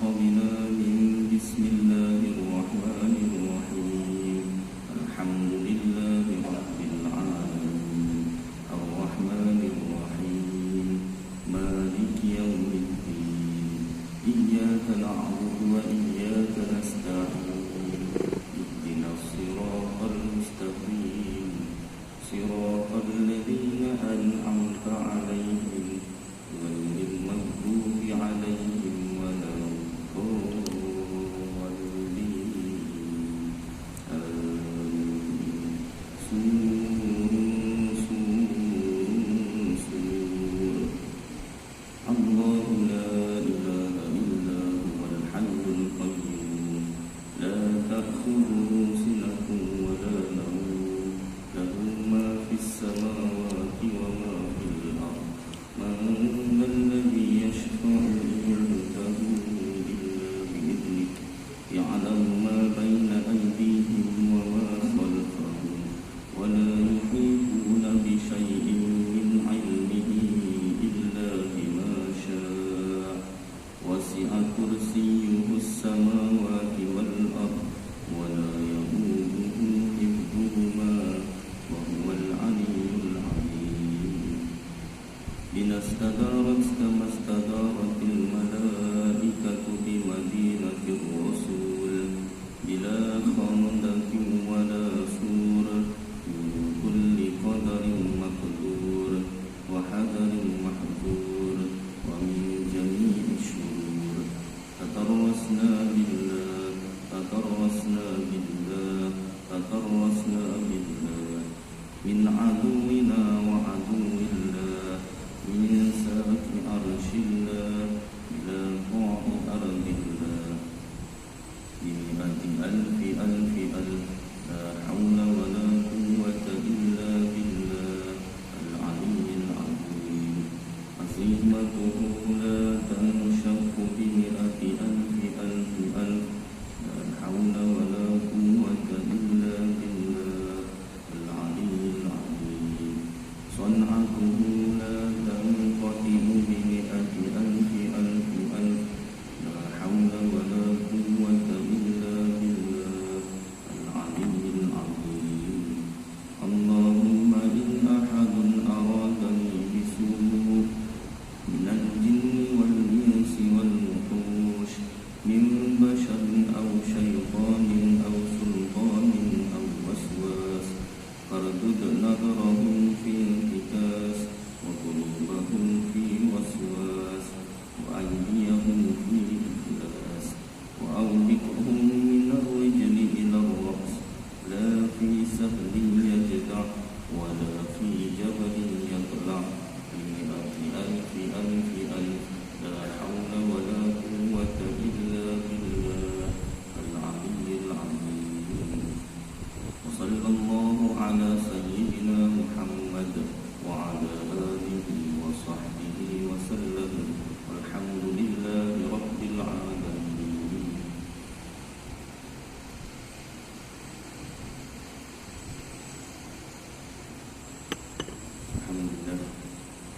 بنا من بسم الله الرحمن الرحيم الحمد لله رب العالمين الرحمن الرحيم مالك يوم الدين إياك نعبد وإياك نستعين اهدنا الصراط المستقيم صراط الذين أنعمت عليهم غير المغضوب عليهم ولا الضالين آمين سور الله لا إله إلا هو الحي القيوم لا تأخذه سنة ولا نوم له ما في السماوات وما في الأرض من ذا الذي يشفع عنده إلا بإذنه يعلم ما بين أيديهم وما خلفهم ولا يحيطون بشيء من علمه إلا بما شاء وسع كرسيه السماوات والأرض ولا يئوده حفظهما وهو العلي العظيم إذا استدارت كما استدارت الملائكة بمدينة الرسول بلا خندق ولا سور من كل قدر مقدور وحذر محذور ومن جميع الشرور تطرسنا بالله من عدونا وعدو الله من ساق عرش الله إلى قاع أرض الله بمئة ألف لا حول ولا قوة إلا بالله العلي العظيم عزيمته لا تنشق بمئة ألف لا حول ولا قوة إلا بالله العلي العظيم صنعته لا تنقطع بمئة ألف لا حول ولا قوة إلا بالله العلي العظيم اللهم إن أحد أرادني بسوء من الجن والإنس والوحوش من بشر أو شيطان أو سلطان أو وسواس فاردد نظرهم في انتكاس وقلوبهم في وسواس وأيديهم في إفلاس وأوبقهم من الرجل إلى الرأس لا في سهل يجدع ولا في جبل يطلع بمئة ألف لا حول ولا قوة إلا بالله العلي العظيم وصلى الله على سيدنا محمد وعلى آله وصحبه وسلم والحمد لله رب العالمين. Alhamdulillah.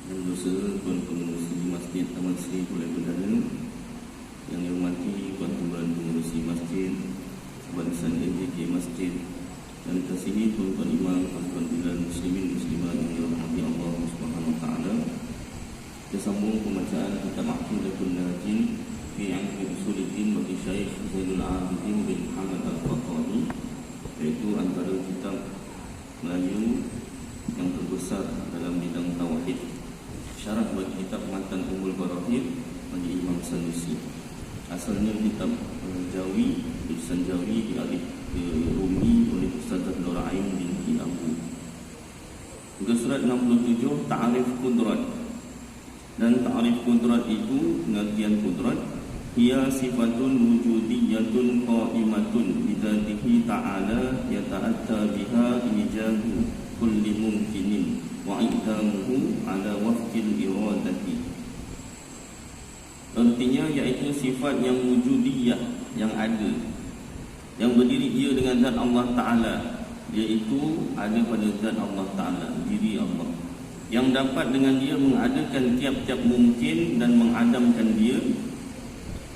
Berdosa tuan pengurusi masjid Taman Sri Pulau Bendana yang dihormati tuan-tuan pengurusi masjid, barisan AJK masjid dan kasihi tuan-tuan imam, tuan-tuan bilal muslimin muslimat yang dirahmati Allah Subhanahu wa taala. Kita sambung pembacaan kitab Aqidatul Najin fi Ilmi Usuluddin bagi Syekh Zainul Abidin bin Muhammad Al-Fatani, iaitu antara kitab Melayu yang terbesar dalam bidang tauhid. Syarah bagi kitab Matan Ummul Barahir bagi Imam Sanusi. Asalnya kitab Jawi, tulisan Jawi dialih ke Rumi oleh Ustazah Nur Ain binti Abu. Muka surat 67 Ta'arif Qudrat. Dan ta'arif qudrat itu pengertian qudrat hiya sifatun wujudiyatun qa'imatun bidzatihi ta'ala yata'atta biha ijazu kulli mumkinin wa i'tamuhu ala wafqil iradati. Artinya iaitu sifat yang wujudiyah, yang ada, yang berdiri dia dengan zat Allah Ta'ala, iaitu ada pada zat Allah Ta'ala, diri Allah, yang dapat dengan dia mengadakan tiap-tiap mungkin dan mengadamkan dia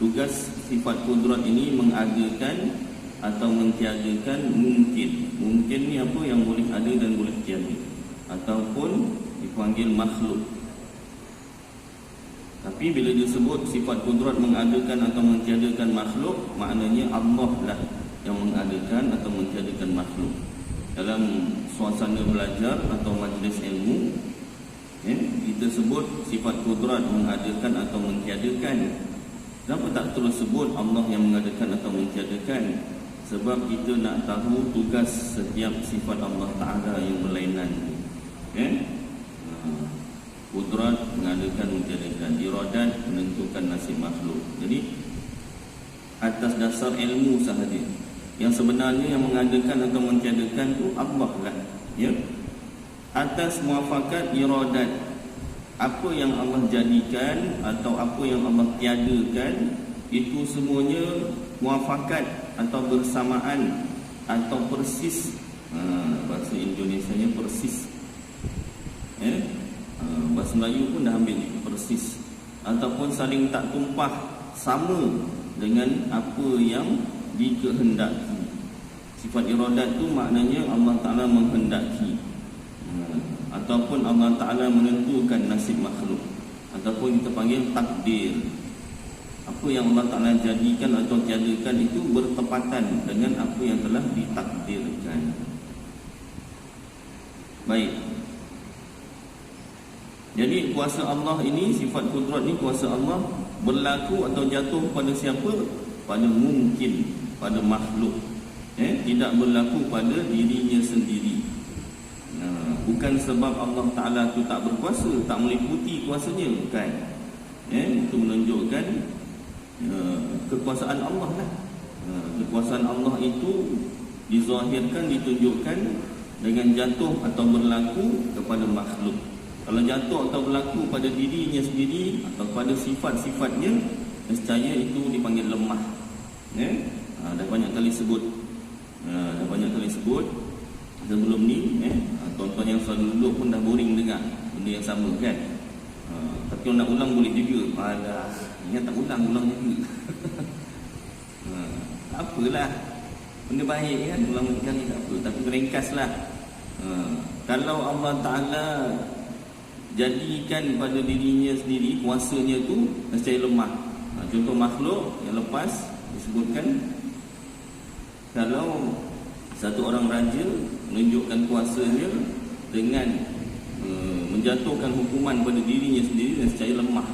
tugas sifat kudrat ini mengadakan atau mentiadakan mungkin. Mungkin ni apa yang boleh ada dan boleh tiada, ataupun dipanggil makhluk. Tapi bila disebut sifat kudrat mengadakan atau mentiadakan makhluk, maknanya Allah lah yang mengadakan atau mentiadakan makhluk. Dalam suasana belajar atau majlis ilmu, kita sebut sifat kudrat mengadakan atau mentiadakan. Kenapa tak terus sebut Allah yang mengadakan atau mentiadakan? Sebab kita nak tahu tugas setiap sifat Allah Ta'ala yang berlainan. Kudrat mengadakan, mentiadakan, iradat menentukan nasib makhluk. Jadi atas dasar ilmu sahaja. Yang sebenarnya yang mengadakan atau mentiadakan tu Allah lah, ya. Atas muafakat iradat, apa yang Allah jadikan atau apa yang Allah tiadakan, itu semuanya muafakat atau bersamaan atau persis. Bahasa Indonesianya persis. Bahasa Melayu pun dah ambil persis. Ataupun saling tak tumpah, sama dengan apa yang dikehendaki. Sifat iradat tu maknanya Allah Ta'ala menghendaki, ataupun Allah Ta'ala menentukan nasib makhluk, ataupun kita panggil takdir. Apa yang Allah Ta'ala jadikan atau tiadakan itu bertepatan dengan apa yang telah ditakdirkan. Baik. Jadi kuasa Allah ini, sifat kudrat ni, kuasa Allah berlaku atau jatuh pada siapa? Pada mungkin, pada makhluk. Tidak berlaku pada dirinya sendiri. Bukan sebab Allah Ta'ala tu tak berkuasa, tak meliputi kuasanya, bukan. Itu menunjukkan kekuasaan Allah lah. Kekuasaan Allah itu dizahirkan, ditunjukkan dengan jatuh atau berlaku kepada makhluk. Kalau jatuh atau berlaku pada dirinya sendiri atau pada sifat-sifatnya, nescaya itu dipanggil lemah. Dah banyak kali sebut. Sebelum ni, tuan-tuan yang selalu duduk pun dah boring dengar benda yang sama, kan? Tapi nak ulang boleh juga. Alah, ingat tak ulang juga. Tak apalah, benda baik kan, ulang sekali tak apa. Tapi ringkaslah. Kalau Allah Ta'ala jadikan pada dirinya sendiri, kuasanya tu nescaya lemah. Contoh makhluk yang lepas disebutkan, kalau satu orang raja menunjukkan kuasanya dengan menjatuhkan hukuman pada dirinya sendiri, nescaya lemah.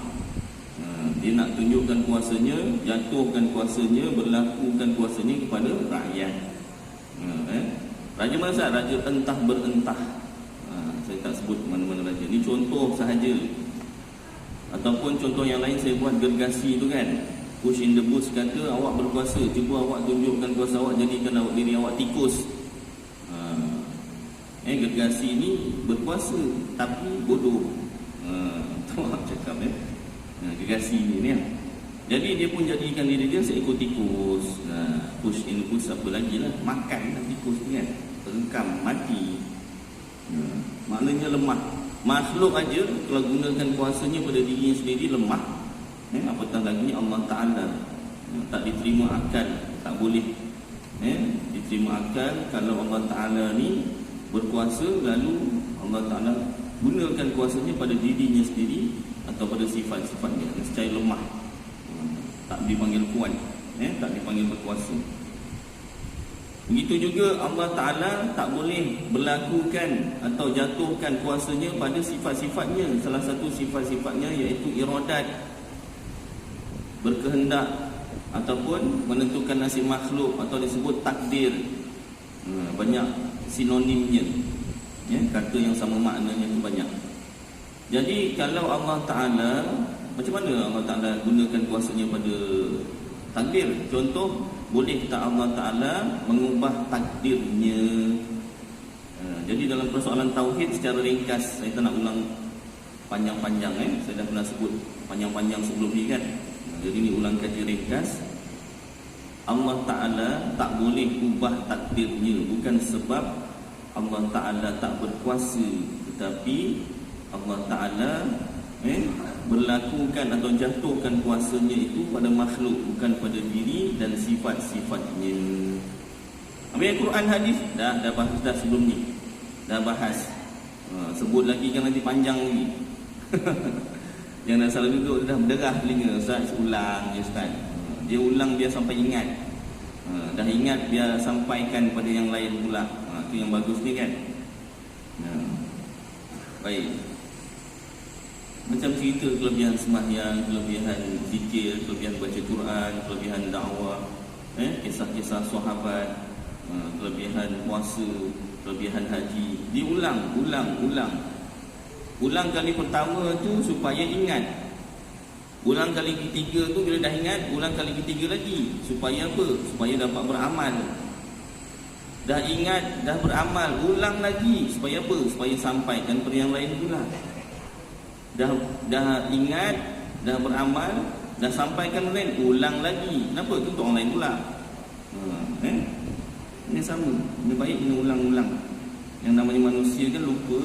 Dia nak tunjukkan kuasanya, jatuhkan kuasanya, berlakukan kuasanya kepada rakyat. Raja mana? Raja entah berentah. Saya tak sebut mana-mana raja. Ini contoh sahaja. Ataupun contoh yang lain saya buat gergasi tu kan. Push in the bush, kata awak berkuasa, cuba awak tunjukkan kuasa awak, jadikan awak diri awak tikus. Gergasi ni berkuasa tapi bodoh. Tu awak cakap gergasi ni kan. Jadi dia pun jadikan diri dia seekor tikus. Push in the bush apa lagi lah, makan lah tikus ni kan, terengkam, mati. Maknanya lemah. Makhluk aja kalau gunakan kuasanya pada dirinya sendiri lemah, apatah lagi Allah Ta'ala. Tak diterima akal, tak boleh diterima akal kalau Allah Ta'ala ni berkuasa lalu Allah Ta'ala gunakan kuasanya pada dirinya sendiri atau pada sifat-sifatnya, nescaya lemah. Tak dipanggil kuat, tak dipanggil berkuasa. Begitu juga Allah Ta'ala tak boleh berlakukan atau jatuhkan kuasanya pada sifat-sifatnya. Salah satu sifat-sifatnya iaitu iradat, berkehendak ataupun menentukan nasib makhluk, atau disebut takdir. Banyak sinonimnya, kata yang sama maknanya itu banyak. Jadi kalau Allah Ta'ala, macam mana Allah Ta'ala gunakan kuasanya pada takdir? Contoh, boleh tak Allah Ta'ala mengubah takdirnya? Jadi dalam persoalan tauhid secara ringkas, saya tak nak ulang panjang-panjang, saya dah pernah sebut panjang-panjang sebelum ni kan. Jadi ni ulang kaji ringkas. Allah Ta'ala tak boleh ubah takdirnya, bukan sebab Allah Ta'ala tak berkuasa, tetapi Allah Ta'ala berlakukan atau jatuhkan kuasanya itu pada makhluk, bukan pada diri dan sifat-sifatnya. Habis Quran hadis dah bahas dah sebelum ni. Dah bahas. Sebut lagi kan nanti panjang lagi. Yang dah salah duduk dah berderah telinga. Ustaz ulang je Ustaz. Dia ulang biar sampai ingat. Dah ingat biar sampaikan pada yang lain pula. Itu yang bagus ni kan. Baik. Macam cerita kelebihan sembahyang, kelebihan zikir, kelebihan baca Quran, kelebihan dakwah, kisah-kisah sahabat, kelebihan puasa, kelebihan haji. Diulang. Ulang kali pertama tu supaya ingat. Ulang kali ketiga tu bila dah ingat, ulang kali ketiga lagi. Supaya apa? Supaya dapat beramal. Dah ingat, dah beramal, ulang lagi. Supaya apa? Supaya sampaikan pada yang lain pula. Dah ingat, dah beramal, dah sampaikan lain, ulang lagi. Kenapa? Itu untuk orang lain pula. Ini sama. Ini baik kena ulang-ulang. Yang namanya manusia kan lupa.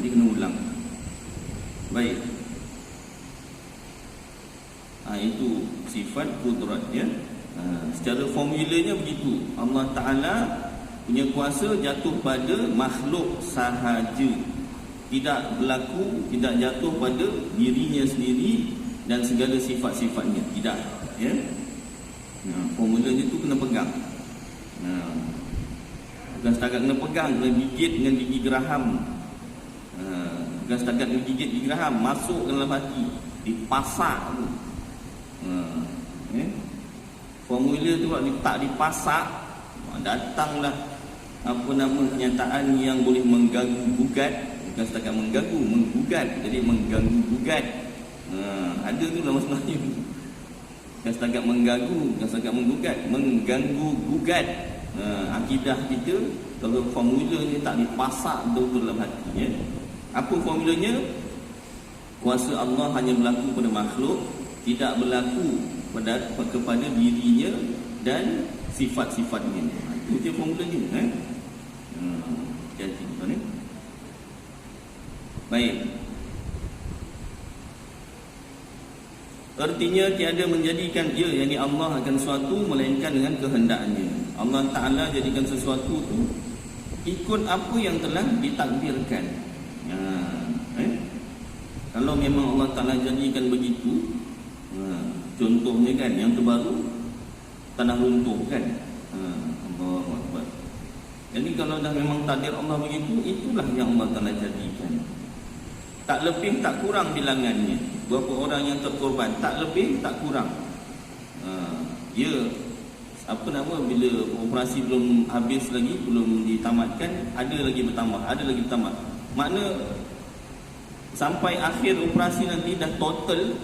Dia kena ulang. Baik. Itu sifat kudrat ya. Secara formulanya begitu. Allah Ta'ala punya kuasa jatuh pada makhluk sahaja. Tidak berlaku, tidak jatuh pada dirinya sendiri dan segala sifat-sifatnya. Tidak ya. Formulanya tu kena pegang. Bukan setakat kena pegang, kena gigit dengan gigi geraham. Bukan setakat kena gigit gigi geraham, masuk ke dalam hati, dipasak tu. Formula tu kalau tak dipasak, datanglah kenyataan yang boleh mengganggu-gugat. Bukan setakat mengganggu, menggugat. Jadi mengganggu-gugat. Ada tu dalam sebenarnya. Bukan setakat mengganggu, bukan setakat menggugat, mengganggu-gugat. Akidah kita kalau formula ni tak dipasak betul dalam hati ya. Apa formulanya? Kuasa Allah hanya berlaku pada makhluk, tidak berlaku kepada dirinya dan sifat-sifatnya. Itu dia formulanya jadi tuan ni. Baik. Artinya tiada menjadikan dia, yakni Allah akan sesuatu melainkan dengan kehendaknya. Allah Ta'ala jadikan sesuatu tu ikut apa yang telah ditakdirkan. Kalau memang Allah Ta'ala jadikan begitu, contohnya kan yang terbaru tanah runtuh kan. Allahu Akbar. Jadi kalau dah memang takdir Allah begitu, itulah yang Allah Ta'ala jadikan. Tak lebih tak kurang bilangannya. Berapa orang yang terkorban, tak lebih tak kurang. Bila operasi belum habis lagi, belum ditamatkan, ada lagi bertambah. Makna sampai akhir operasi nanti dah total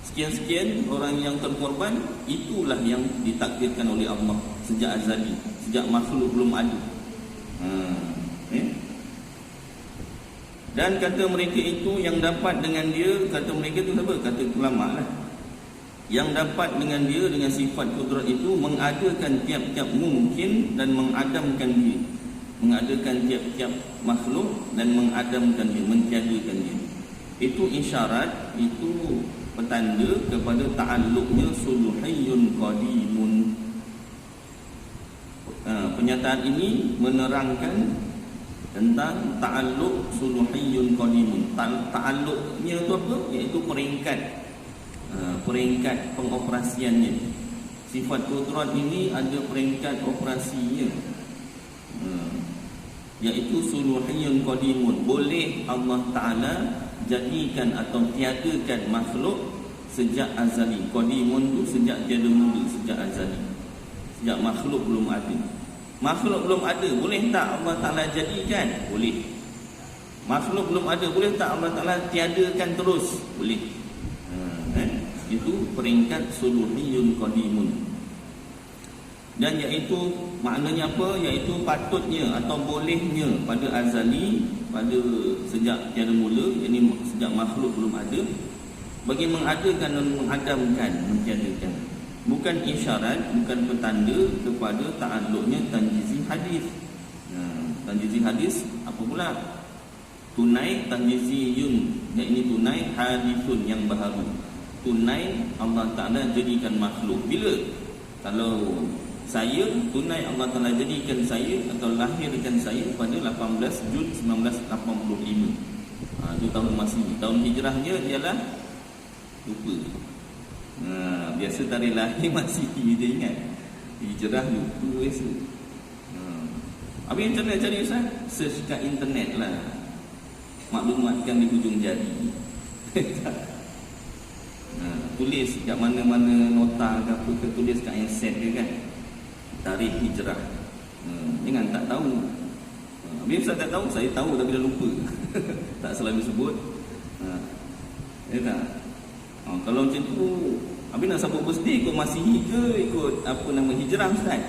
sekian-sekian orang yang terkorban. Itulah yang ditakdirkan oleh Allah sejak azali, sejak makhluk belum ada. Dan kata mereka itu yang dapat dengan dia, kata mereka itu apa? Kata ulama lah. Yang dapat dengan dia, dengan sifat kudrat itu, mengadakan tiap-tiap mungkin dan mengadamkan dia. Mengadakan tiap-tiap makhluk dan mengadamkan dia, mentiadakan dia. Itu isyarat, itu petanda kepada ta'alluqnya suluhiyyun qadimun. Pernyataan ini menerangkan tentang ta'alluq suluhiyyun qadimun. Ta'alluqnya itu apa? Iaitu peringkat pengoperasiannya. Sifat kudrat ini ada peringkat operasinya, iaitu suluhiyyun qadimun. Boleh Allah Ta'ala jadikan atau tiadakan makhluk sejak azali. Qadimun tu sejak tiada mula, sejak azali, sejak makhluk belum ada. Makhluk belum ada, boleh tak Allah Ta'ala jadikan? Boleh. Makhluk belum ada, boleh tak Allah Ta'ala tiadakan terus? Boleh. Itu peringkat suluhiyyun qadimun. Dan iaitu maknanya apa? Iaitu patutnya atau bolehnya pada azali, pada sejak tiada mula, yakni sejak makhluk belum ada, bagi mengadakan dan mengadamkan, mentiadakan. Bukan isyarat, bukan petanda kepada ta'alluqnya tanjizi hadis. Tanjizi hadis apa pula? Tunai tanjiziyun, yang ini tunai hadithun, yang baharu. Tunai Allah Ta'ala jadikan makhluk. Bila? Kalau saya, tunai Allah Ta'ala jadikan saya atau lahirkan saya pada 18 Jun 1985. Itu tahun Masihi. Tahun hijrahnya ialah lupa. Biasa tarikh lahir Masihi dia ingat. Hijrah lupa biasa. Habis internet cari Ustaz? Search kat internet lah. Maklumat kan di hujung jari. Tulis kat mana-mana nota ke apa ke, tulis kat handset ke kan, tarikh hijrah. Jangan tak tahu. Habis Ustaz tak tahu, saya tahu tapi dah lupa. Tak selalu sebut. Ya tak? Kalau macam tu, habis nak sambut birthday ikut Masihi ke ikut apa nama hijrah Ustaz?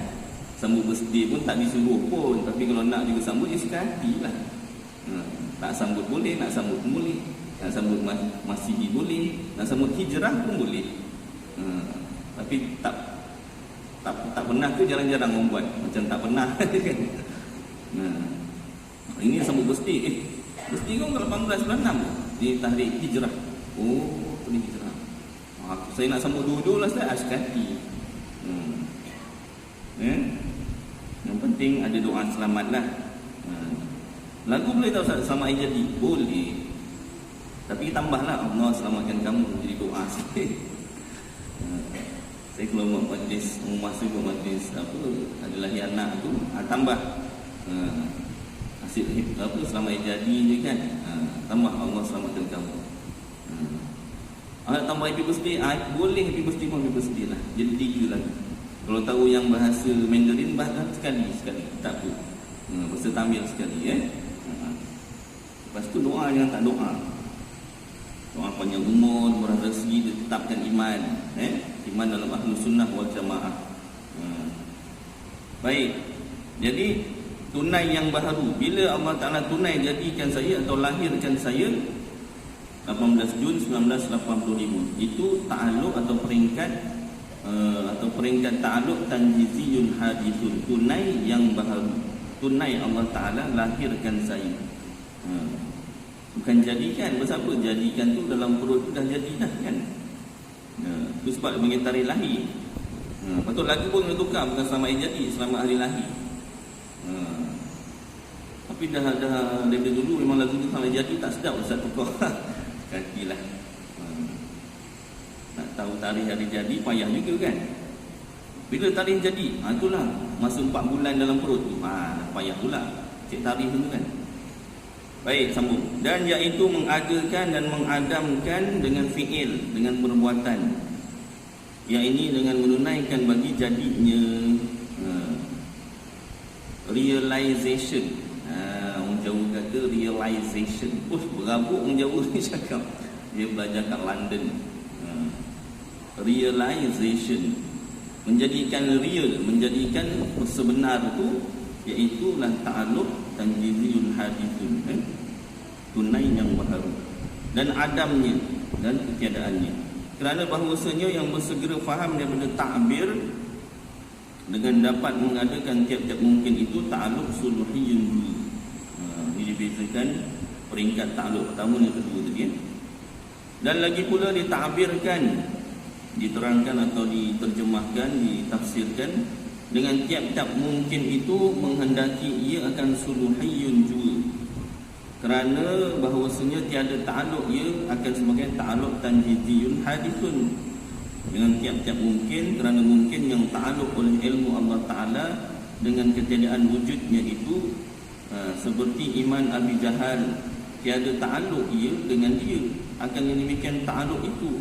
Sambut birthday pun tak disuruh pun, tapi kalau nak juga sambut ya suka hati lah. Tak sambut boleh, nak sambut pun boleh. Nak sambut Masihi boleh, nak sambut hijrah pun boleh. Tapi tak pernah ke jarang-jarang orang buat. Macam tak pernah kan. Ini sambut birthday. Birthday kau 1896 ni tarikh hijrah. Oh, ni hijrah. Saya nak sambut dua-dua lah Ustaz, suka hati. Yang penting ada doa selamat lah. Lagu boleh tak Ustaz selamat hari jadi? Boleh. Tapi tambahlah Allah selamatkan kamu, jadi doa sikit. Saya kalau buat majlis, masa buat majlis apa, ada lahir anak tu, tambah asyik apa, selamat hari jadi je kan. Tambah Allah selamatkan kamu. Tambah happy birthday, boleh happy birthday pun happy birthday lah. Jadi 3 lagi. Kalau tahu yang bahasa Mandarin, bahkan sekali tak apa. Bahasa Tamil sekali Lepas tu doa, jangan tak doa. Doa panjang umur, murah rezeki, ditetapkan iman. Iman dalam Ahlus Sunnah wal Jamaah. Baik. Jadi tunai yang baharu. Bila Allah Ta'ala tunai jadikan saya atau lahirkan saya 18 Jun 1985. Itu ta'aluk atau peringkat ta'aluk tanjiziyun hadithun. Tunai yang baharu. Tunai Allah Ta'ala lahirkan saya. Bukan jadikan. Pasal apa? Jadikan tu dalam perut tu dah jadi dah kan. Itu sebab bagi tarikh lahir. Patut lagu pun kena tukar, bukan selamat hari jadi, selamat hari lahir. Tapi dah daripada dulu memang lagu tu selamat hari jadi tak sedap Ustaz tukar. Kakilah. Nak tahu tarikh hari jadi payah juga kan. Bila tarikh jadi, itulah masa 4 bulan dalam perut tu. Payah pula cek tarikh tu kan. Baik, sambung. Dan iaitu mengadakan dan mengadamkan dengan fi'il, dengan perbuatan. Yang ini dengan menunaikan bagi jadinya realization. Orang Jawa kata realization. Berabuk orang Jawa ni cakap. Dia belajar kat London. Realization. Menjadikan real, menjadikan sebenar tu, iaitulah ta'aluk tanjiziyul hadithun, tunai yang baharu, dan adamnya dan ketiadaannya. Kerana bahawasanya yang bersegera faham daripada ta'bir dengan dapat mengadakan tiap-tiap mungkin itu ta'aluk suluhiyun. Ini dibezakan peringkat ta'aluk pertama dan kedua tadi. Dan lagi pula ditakbirkan, diterangkan atau diterjemahkan, ditafsirkan dengan tiap-tiap mungkin itu menghendaki ia akan suluhiyun juga. Kerana bahawasanya tiada ta'aluk ia akan sebagai ta'aluk tanjiziyun hadithun. Dengan tiap-tiap mungkin, kerana mungkin yang ta'aluk oleh ilmu Allah Ta'ala dengan ketiadaan wujudnya itu, seperti iman Abi Jahal, tiada ta'aluk ia dengan dia, akan yang demikian ta'aluk itu.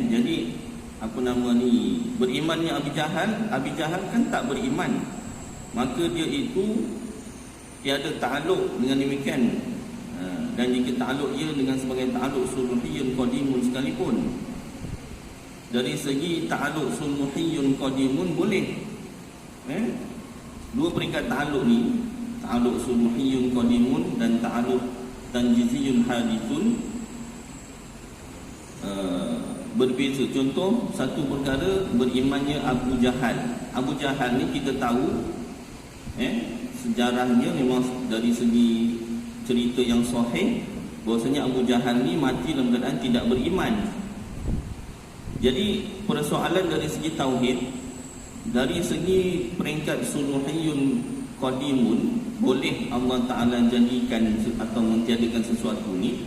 Jadi apa nama ni, berimannya Abi Jahal kan tak beriman, maka dia itu tiada ta'aluk dengan demikian. Dan jika ta'aluk ia dengan sebagai ta'aluk suluhiyun qadimun sekalipun, dari segi ta'aluk suluhiyun qadimun boleh. Dua peringkat ta'aluk ni, ta'aluk suluhiyun qadimun dan ta'aluk tanjiziyun hadithun, berbeza. Contoh, satu perkara berimannya Abu Jahal. Abu Jahal ni kita tahu sejarahnya memang dari segi cerita yang sahih bahwasanya Abu Jahal ni mati dalam keadaan tidak beriman. Jadi persoalan dari segi tauhid, dari segi peringkat suluhiyun qadimun, boleh Allah Ta'ala jadikan atau mentiadakan sesuatu ni?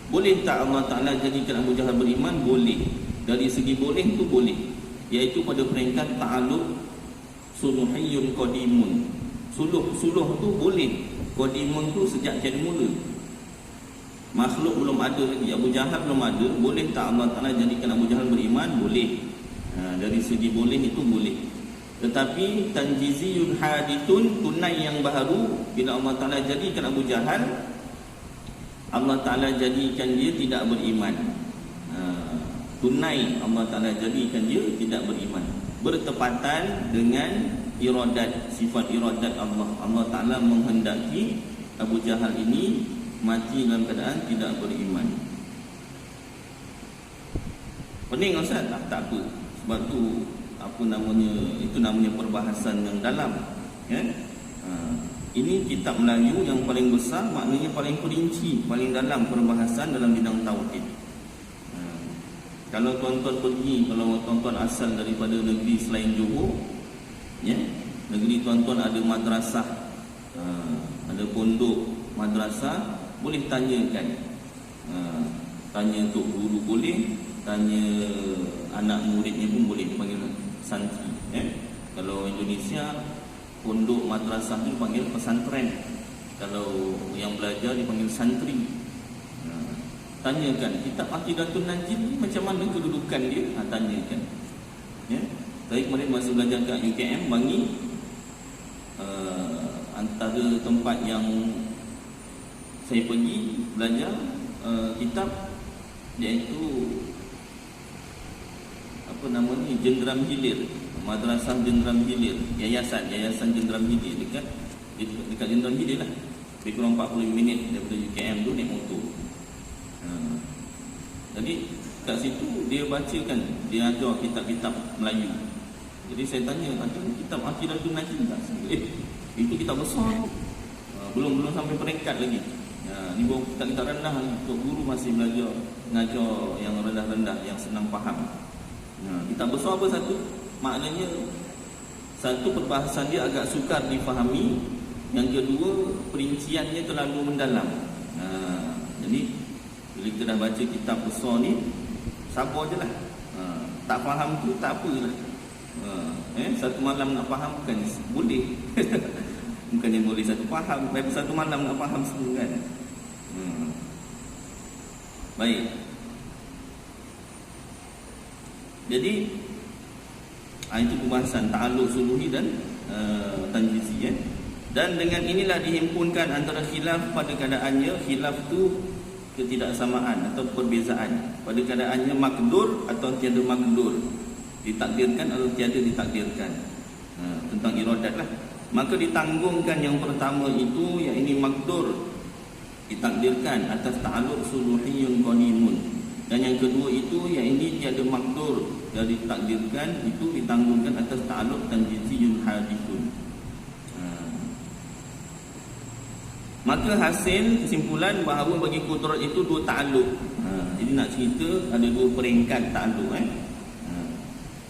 Boleh tak Allah Ta'ala jadikan Abu Jahal beriman? Boleh. Dari segi boleh tu boleh, iaitu pada peringkat ta'alluq suluhiyun qadimun. Suluh tu boleh. Qadimun tu sejak tiada mula, makhluk belum ada lagi, Abu Jahal belum ada. Boleh tak Allah Ta'ala jadikan Abu Jahal beriman? Boleh. Dari segi boleh itu boleh. Tetapi tanjiziyun hadithun, tunai yang baru, bila Allah Ta'ala jadikan Abu Jahal, Allah Ta'ala jadikan dia tidak beriman. Tunai Allah Ta'ala jadikan dia tidak beriman, bertepatan dengan iradat, sifat iradat Allah. Allah Ta'ala menghendaki Abu Jahal ini mati dalam keadaan tidak beriman. Pening Ustaz? Tak apa. Sebab tu itu namanya perbahasan yang dalam, ya? Ini kitab Melayu yang paling besar, maknanya paling perinci, paling dalam perbahasan dalam bidang tauhid. Kalau tuan-tuan pergi, kalau tuan-tuan asal daripada negeri selain Johor, ya, negeri tuan-tuan ada madrasah, ada pondok madrasah, boleh tanyakan. Tanya tok guru boleh, tanya anak muridnya pun boleh, panggil santri, ya. Kalau Indonesia, pondok madrasah ni panggil pesantren. Kalau yang belajar dipanggil santri. Tanyakan kitab Aqidatun Najib ni macam mana kedudukan dia, tanyakan, ya. Saya kemarin masa belajar kat UKM Bangi, antara tempat yang saya pergi belajar kitab, iaitu apa nama ni, Jenderam Hilir, Madrasah Jenderam Hilir, Yayasan Jenderam Hilir, dekat Jenderam Hilir lah. Lebih kurang 40 minit daripada UKM tu naik motor. Jadi kat situ dia bacakan, dia ajar kitab-kitab Melayu. Jadi saya tanya, ada kitab Aqidatun Najib tak? Itu kitab besar, belum sampai peringkat lagi. Ni baru kitab rendah lagi. Tok guru masih belajar ngajar yang rendah-rendah, yang senang faham. Kitab besar apa satu? Maknanya satu, perbahasan dia agak sukar difahami. Yang kedua, perinciannya terlalu mendalam. Jadi bila kita dah baca kitab besar ni, sabar je lah. Tak faham tu tak apa lah. Satu malam nak faham bukan boleh. Bukannya boleh satu malam nak faham semua kan. Baik. Jadi itu pembahasan ta'alluq suluhi dan tanjizi, ya. Dan dengan inilah dihimpunkan antara khilaf pada keadaannya. Khilaf tu ketidaksamaan atau perbezaan pada keadaannya, makdur atau tiada makdur, ditakdirkan atau tiada ditakdirkan, tentang iradat lah. Maka ditanggungkan yang pertama itu, iaitu makdur, ditakdirkan atas ta'alluq suluhiyun qadimun. Dan yang kedua itu, iaitu tiada makdur, dan ditakdirkan itu ditanggungkan atas ta'alluq tanjiziyun hadithun. Maka hasil kesimpulan bahawa bagi kudrat itu dua ta'alluq. Jadi nak cerita ada dua peringkat ta'alluq.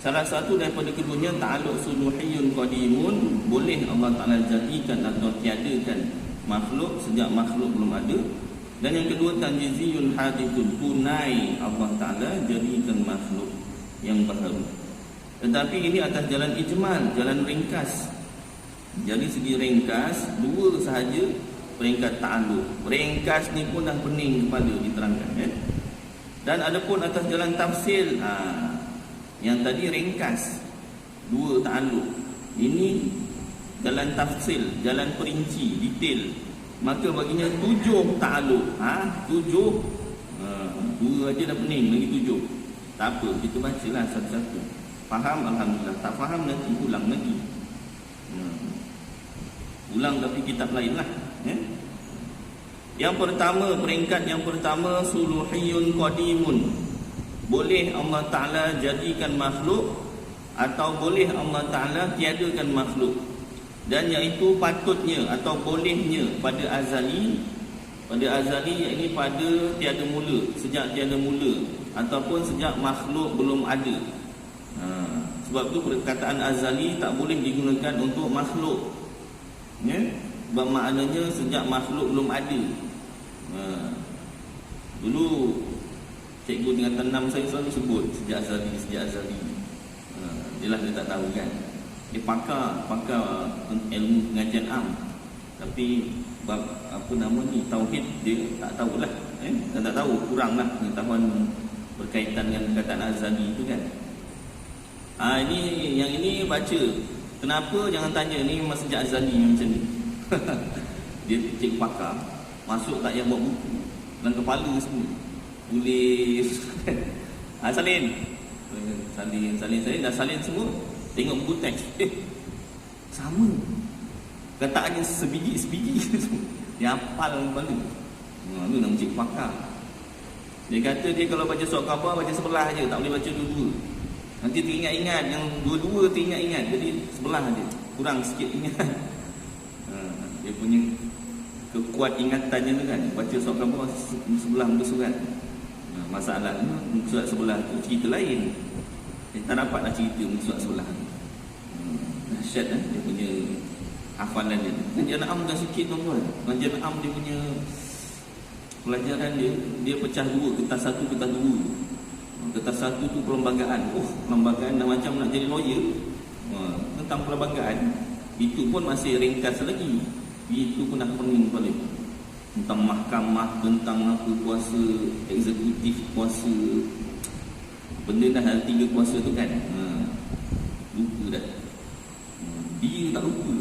Salah satu daripada keduanya ta'alluq suluhiyun qadimun, boleh Allah Ta'ala jadikan atau tiadakan makhluk sejak makhluk belum ada. Dan yang kedua tanjiziyun hadithun, tunai Allah Ta'ala jadikan makhluk yang baru. Tetapi ini atas jalan ijmal, jalan ringkas. Jadi segi ringkas, dua sahaja peringkat ta'alluq. Ringkas ni pun dah pening kepala diterangkan, ya? Dan ada pun atas jalan tafsil. Yang tadi ringkas, dua ta'alluq. Ini jalan tafsil, jalan perinci, detail. Maka baginya 7 ta'alluq. 7. Dua aja dah pening, lagi 7. Tak apa, kita bacalah satu-satu. Faham alhamdulillah, tak faham nanti ulang lagi. Ulang tapi kitab lain lah, ya? Yang pertama, peringkat yang pertama, suluhiyun qadimun. Boleh Allah Ta'ala jadikan makhluk, atau boleh Allah Ta'ala tiadakan makhluk. dan iaitu patutnya atau bolehnya pada azali, yakni pada tiada mula, sejak tiada mula ataupun sejak makhluk belum ada. Sebab tu perkataan azali tak boleh digunakan untuk makhluk, ya? Sebab maknanya sejak makhluk belum ada. Dulu cikgu dengan tanam saya selalu sebut sejak azali. Jelas dia tak tahu kan. Dia pakar ilmu pengajian am, tapi bab apa nama ni tauhid dia tak tahulah, tak tahu, kuranglah pengetahuan berkaitan dengan perkataan azali itu kan. Ini baca. Kenapa jangan tanya ni sejak azali macam ni. Dia cikgu pakar, masuk tak yang buat buku dalam kepala semua. Tulis salin saya dah salin semua. Tengok buku teks, sama kataannya sebiji semua. Dia hafal kepala. Itu nama cikgu pakar. Dia kata dia kalau baca surat khabar baca sebelah je, tak boleh baca dua-dua. Nanti teringat-ingat, yang dua-dua teringat-ingat, jadi sebelah je, kurang sikit ingat. Dia punya kekuat ingatannya tu kan, baca surat khabar sebelah muka surat. Masalah muka surat sebelah tu cerita lain. Dia tak dapatlah cerita muka surat sebelah tu. Dahsyat dia punya hafalan dia. Pengajian am dah sikit tuan-tuan. Pengajian am dia punya pelajaran dia pecah dua, kertas satu, kertas dua. Kertas satu tu perlembagaan. Perlembagaan dah macam nak jadi lawyer. Tentang perlembagaan itu pun masih ringkas lagi. Itu pun dah pening paling. Tentang mahkamah, tentang apa kuasa eksekutif, kuasa benda dah ada 3 kuasa tu kan. Lupa dah. Dia tak lupa.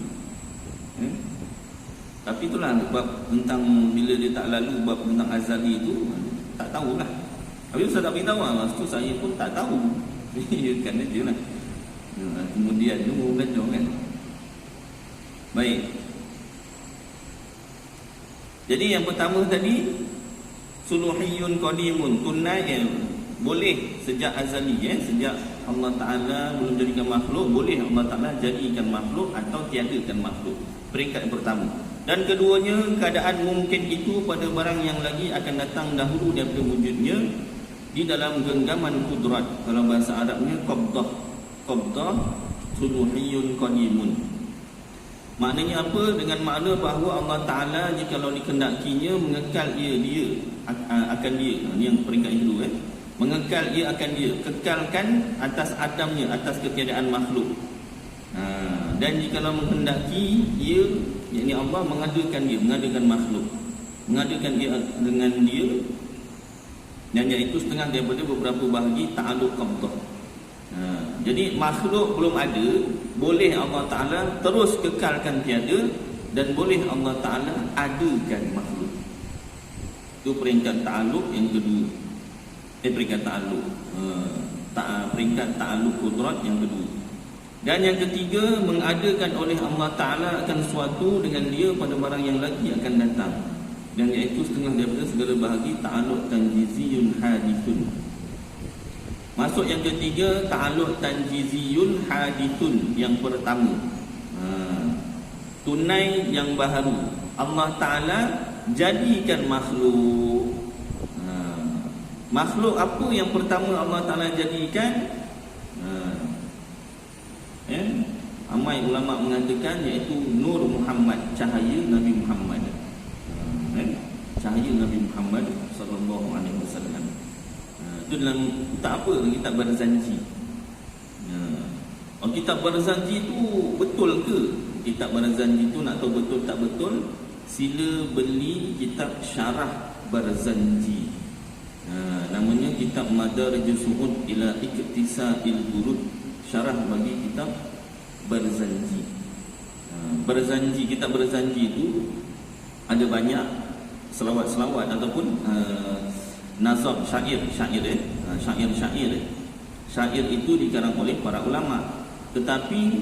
Tapi itulah bab tentang bila dia tak lalu bab tentang azali tu, tak tahulah. Habis Ustaz tak beritahu, tu saya pun tak tahu. Kan dia lah. Kemudian dia mau belajar kan. Baik. Jadi yang pertama tadi, suluhiyun qadimun, tunai boleh sejak azali, sejak Allah Ta'ala belum jadikan makhluk, boleh Allah Ta'ala jadikan makhluk atau tiadakan makhluk. Peringkat yang pertama. Dan keduanya, keadaan mungkin itu pada barang yang lagi akan datang dahulu daripada wujudnya di dalam genggaman kudrat. Kalau bahasa Arabnya qabdah suluhiyun qadimun. Maknanya apa? Dengan makna bahawa Allah Ta'ala jikalau dikehendakinya mengekal dia akan dia. Ini yang peringkat yang kedua. Mengekal ia akan dia, kekalkan atas adamnya, atas ketiadaan makhluk. Dan jikalau menghendaki ia, yakni Allah mengadakan makhluk, mengadakan dia dengan dia, dan iaitu setengah daripada beberapa bahagi ta'alluq qabdah. Jadi makhluk belum ada, boleh Allah Ta'ala terus kekalkan tiada, dan boleh Allah Ta'ala adakan makhluk. Itu peringkat ta'alluq yang kedua. Peringkat ta'alluq, peringkat ta'alluq kudrat yang kedua. Dan yang ketiga, mengadakan oleh Allah Ta'ala akan sesuatu dengan dia pada barang yang lagi akan datang, dan iaitu setengah daripada segala bahagi ta'alluq tanjiziyun hadithun. Masuk yang ketiga, ta'alluq tanjiziyun hadithun. Yang pertama, tunai yang baharu, Allah Ta'ala jadikan makhluk. Makhluk apa yang pertama Allah Ta'ala jadikan? Ramai ulama mengatakan iaitu Nur Muhammad, cahaya Nabi Muhammad. Cahaya Nabi Muhammad sallallahu alaihi wasallam. Itu dalam kitab apa? Kitab Barzanji. Kitab Barzanji itu betul ke? Kitab Barzanji itu nak tahu betul tak betul, sila beli kitab Syarah Barzanji. Namanya kitab Madarajus Su'ud ila Iktisa'il Burud, syarah bagi kitab Barzanji. Barzanji, kitab Barzanji itu ada banyak selawat-selawat ataupun nazam, syair. Syair itu dikarang oleh para ulama. Tetapi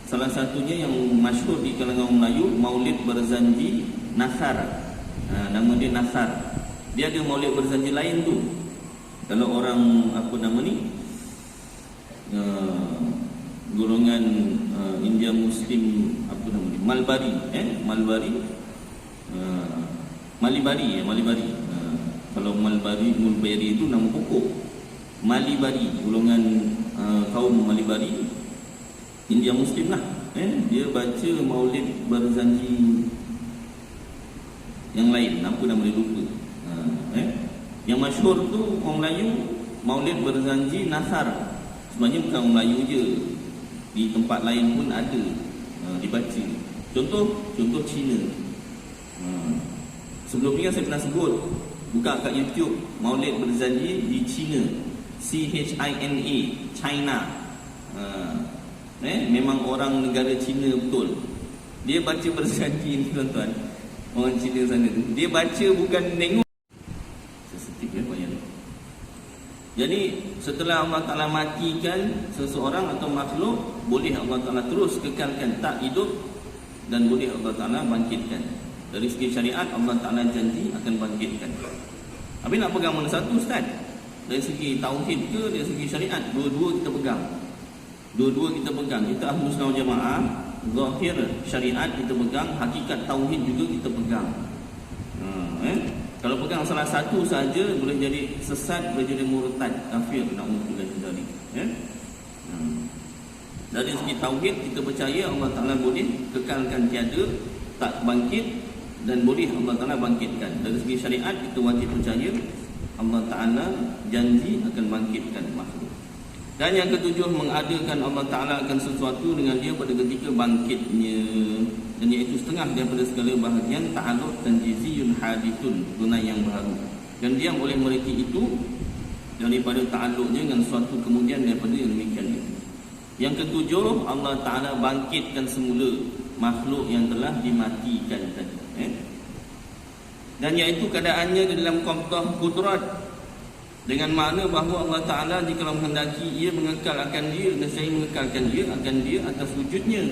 salah satunya yang masyhur di kalangan Melayu, Maulid Barzanji Nasar. Nama dia Nasar. Dia ada Maulid Barzanji lain tu. Kalau orang apa nama ni, golongan India Muslim apa nama dia, Malbari, Malibari. Kalau mulberry itu nama pokok. Malibari, golongan kaum Malibari, India Muslim lah. Dia baca Maulid Barzanji yang lain, apa nama dia lupa. Yang masyhur tu orang Melayu Maulid Barzanji Nasar. Sebenarnya bukan orang Melayu je, di tempat lain pun ada dibaca. Contoh Cina. Sebelum ni kan saya pernah sebut, buka kat YouTube Maulid Barzanji di China, CHINA, China. Memang orang negara Cina betul. Dia baca Barzanji ni tuan-tuan. Orang Cina sana tu, dia baca bukan tengok. Sensitif bayang. Jadi setelah Allah Ta'ala matikan seseorang atau makhluk, boleh Allah Ta'ala terus kekalkan, tak hidup, dan boleh Allah Ta'ala bangkitkan. Dari segi syariat, Allah Ta'ala janji akan bangkitkan. Habis nak pegang mana satu, Ustaz? Dari segi tauhid ke, dari segi syariat? Dua-dua kita pegang. Kita Ahlus Sunnah wal Jamaah, zahir syariat kita pegang, hakikat tauhid juga kita pegang. Kalau pegang salah satu saja, boleh jadi sesat, boleh jadi murtad, kafir, na'udzubillah min dzalik. Dari segi tauhid kita percaya Allah Ta'ala boleh kekalkan tiada, tak bangkit, dan boleh Allah Ta'ala bangkitkan. Dari segi syariat kita wajib percaya Allah Ta'ala janji akan bangkitkan makhluk. Dan yang ketujuh, mengadakan Allah Ta'ala akan sesuatu dengan dia pada ketika bangkitnya, dan iaitu setengah daripada segala bahagian ta'alluq dan jiziyun hadithun, guna yang baru, dan dia boleh mereki itu daripada ta'alluqnya dengan suatu kemudian daripada yang demikian itu. Yang ketujuh, Allah Ta'ala bangkitkan semula makhluk yang telah dimatikan tadi. Dan iaitu keadaannya di dalam qabdah qudrat, dengan makna bahawa Allah Ta'ala jika menghendaki ia mengekalkan dia, dan saya mengekalkan dia akan dia atas wujudnya,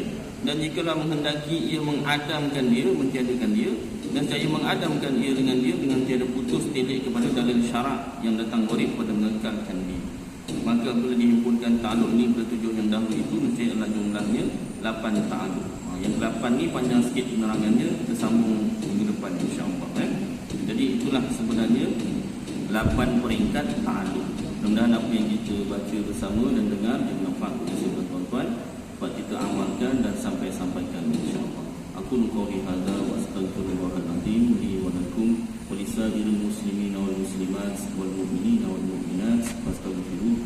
dan jika menghendaki ia mengadamkan dia, mentiadakan dia, dan saya mengadamkan ia dengan tiada putus tilik kepada dalil syarak yang datang gorib pada mengekalkan dia. Maka bila dihimpunkan ta'aluk ni pada tujuh yang dahulu itu, mesti adalah jumlahnya 8 ta'aluk. Yang 8 ni panjang sikit penerangannya, kita sambung minggu depan insyaAllah. Jadi itulah sebenarnya 8 peringkat ta'aluk. Mudah-mudahan apa yang kita baca bersama dan dengar yang bermanfaat kepada semua tuan-tuan, dapat kita amalkan dan sampaikan insyaAllah. Aku nuqawli hadha wa astaghfirullahaladzim li wa lakum wa lisa'iril muslimina wal muslimat wal mu'minina wal mu'minat fastaghfiruh